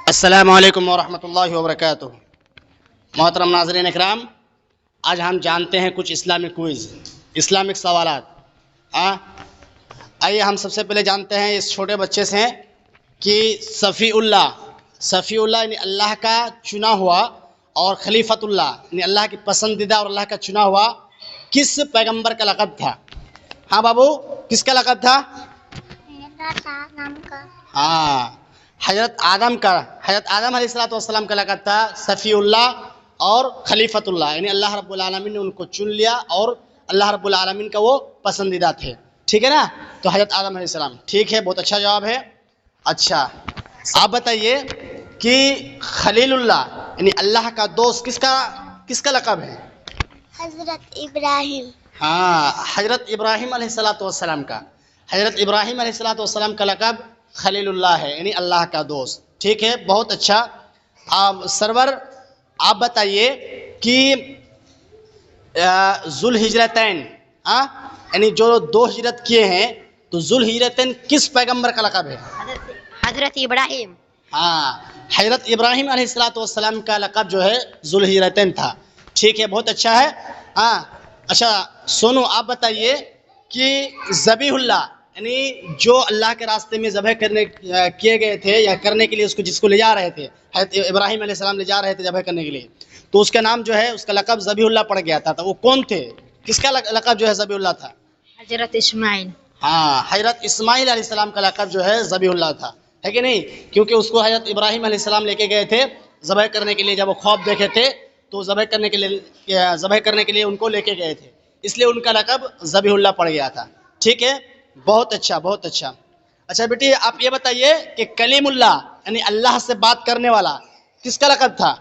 السلام علیکم ورحمۃ اللہ وبرکاتہ۔ محترم ناظرین اکرام، آج ہم جانتے ہیں کچھ اسلامک کوئز، اسلامک سوالات۔ آئیے ہم سب سے پہلے جانتے ہیں اس چھوٹے بچے سے کہ صفی اللہ یعنی اللہ کا چنا ہوا، اور خلیفۃ اللہ یعنی اللہ کی پسندیدہ اور اللہ کا چنا ہوا کس پیغمبر کا لقب تھا؟ ہاں بابو، کس کا لقب تھا؟ حضرت آدم علیہ السلام کا لقب تھا صفی اللہ اور خلیفۃ اللہ، یعنی اللہ رب العالمین نے ان کو چن لیا اور اللہ رب العالمین کا وہ پسندیدہ تھے۔ ٹھیک ہے نا؟ تو حضرت آدم علیہ السلام۔ ٹھیک ہے، بہت اچھا جواب ہے۔ اچھا، آپ بتائیے کہ خلیل اللہ یعنی اللہ کا دوست کس کا لقب ہے؟ حضرت ابراہیم۔ حضرت ابراہیم علیہ السلام کا، حضرت ابراہیم علیہ السلام کا لقب خلیل اللہ ہے، یعنی اللہ کا دوست۔ ٹھیک ہے، بہت اچھا۔ سرور آپ بتائیے کہ ذوالہجرتین یعنی جو دو ہجرت کیے ہیں، تو ذوالہجرتین کس پیغمبر کا لقب ہے؟ حضرت ابراہیم۔ حضرت ابراہیم علیہ السلام کا لقب جو ہے ذوالہجرتین تھا۔ ٹھیک ہے، بہت اچھا ہے۔ اچھا سونو، آپ بتائیے کہ ذبیح اللہ یعنی جو اللہ کے راستے میں ذبح کیے گئے تھے یا کرنے کے لیے جس کو لے جا رہے تھے، حضرت ابراہیم علیہ السلام لے جا رہے تھے ذبح کرنے کے لیے، تو اس کا نام جو ہے، اس کا لقب ذبیح اللہ پڑ گیا تھا۔ تو وہ کون تھے؟ کس کا لقب جو ہے ذبیح اللہ تھا؟ حضرت اسماعیل۔ حضرت اسماعیل علیہ السلام کا لقب جو ہے ذبیح اللہ تھا، ہے کہ نہیں؟ کیونکہ اس کو حضرت ابراہیم علیہ السلام لے کے گئے تھے ذبح کرنے کے لیے، جب وہ خواب دیکھے تھے تو ذبح کرنے کے لیے ان کو لے کے گئے تھے، اس لیے ان کا لقب ذبیح اللہ پڑ گیا تھا۔ ٹھیک ہے، بہت اچھا بہت اچھا۔ اچھا بیٹی، آپ یہ بتائیے کہ کلیم اللہ یعنی اللہ سے بات کرنے والا کس کا لقب تھا؟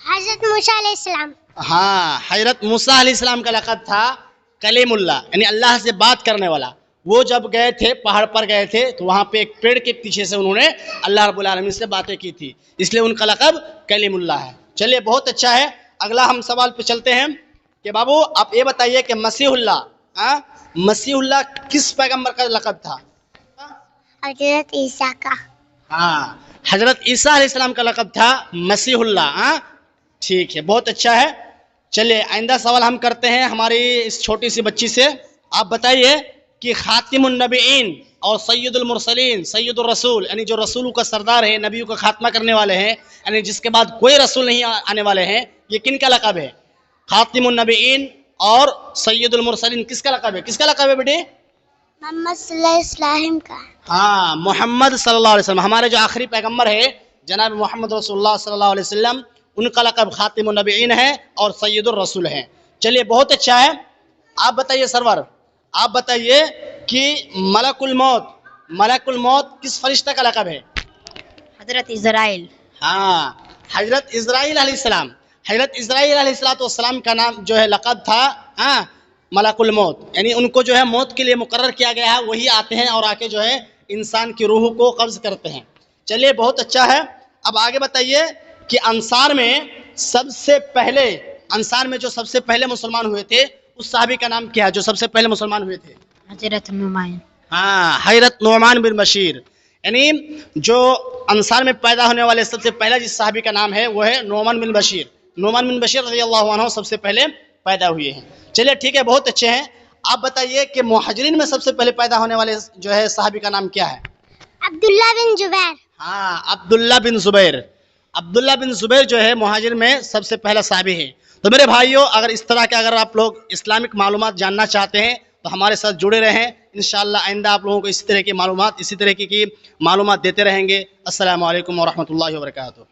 حضرت موسیٰ علیہ السلام۔ حضرت موسیٰ علیہ السلام کا لقب تھا کلیم اللہ یعنی اللہ سے بات کرنے والا۔ وہ جب گئے تھے، پہاڑ پر گئے تھے، تو وہاں پہ ایک پیڑ کے پیچھے سے انہوں نے اللہ رب العالمین سے باتیں کی تھی، اس لیے ان کا لقب کلیم اللہ ہے۔ چلیے، بہت اچھا ہے۔ اگلا ہم سوال پہ چلتے ہیں کہ بابو آپ یہ بتائیے کہ مسیح اللہ کس پیغمبر کا لقب تھا؟ حضرت عیسیٰ کا۔ حضرت عیسیٰ علیہ السلام کا لقب تھا مسیح اللہ۔ ٹھیک ہے، بہت اچھا ہے۔ چلیے آئندہ سوال ہم کرتے ہیں ہماری اس چھوٹی سی بچی سے۔ آپ بتائیے کہ خاتم النبیین اور سید المرسلین، سید الرسول یعنی جو رسولوں کا سردار ہے، نبیوں کا خاتمہ کرنے والے ہیں، یعنی جس کے بعد کوئی رسول نہیں آنے والے ہیں، یہ کن کا لقب ہے؟ خاتم النبیین اور سید المرسلین کس کا لقب ہے بیٹے؟ محمد صلی اللہ علیہ وسلم کا۔ محمد صلی اللہ علیہ وسلم، ہمارے جو آخری پیغمبر ہے جناب محمد رسول اللہ صلی اللہ علیہ وسلم، ان کا لقب خاتم النبیین ہے اور سید الرسول ہے۔ چلیے، بہت اچھا ہے۔ آپ بتائیے سرور، آپ بتائیے کہ ملک الموت کس فرشتہ کا لقب ہے؟ حضرت اسرائیل۔ حضرت اسرائیل علیہ السلام کا نام جو ہے لقب تھا ملک الموت، یعنی ان کو جو ہے موت کے لیے مقرر کیا گیا ہے، وہی آتے ہیں اور آ کے جو ہے انسان کی روح کو قبض کرتے ہیں۔ چلیے، بہت اچھا ہے۔ اب آگے بتائیے کہ انصار میں جو سب سے پہلے مسلمان ہوئے تھے، اس صحابی کا نام کیا ہے جو سب سے پہلے مسلمان ہوئے تھے؟ حضرت نعمان۔ حضرت نعمان بن بشیر، یعنی جو انصار میں پیدا ہونے والے سب سے پہلا جس صحابی کا نام ہے وہ ہے نعمان بن بشیر رضی اللہ عنہ، سب سے پہلے پیدا ہوئے ہیں۔ چلیے ٹھیک ہے، بہت اچھے ہیں۔ آپ بتائیے کہ مہاجرین میں سب سے پہلے پیدا ہونے والے جو ہے صحابی کا نام کیا ہے؟ عبداللہ بن زبیر۔ عبداللہ بن زبیر جو ہے مہاجر میں سب سے پہلا صحابی ہے۔ تو میرے بھائیوں، اگر آپ لوگ اسلامک معلومات جاننا چاہتے ہیں تو ہمارے ساتھ جڑے رہیں، انشاءاللہ آئندہ آپ لوگوں کو اسی طرح کی معلومات دیتے رہیں گے۔ السلام علیکم ورحمۃ اللہ وبرکاتہ۔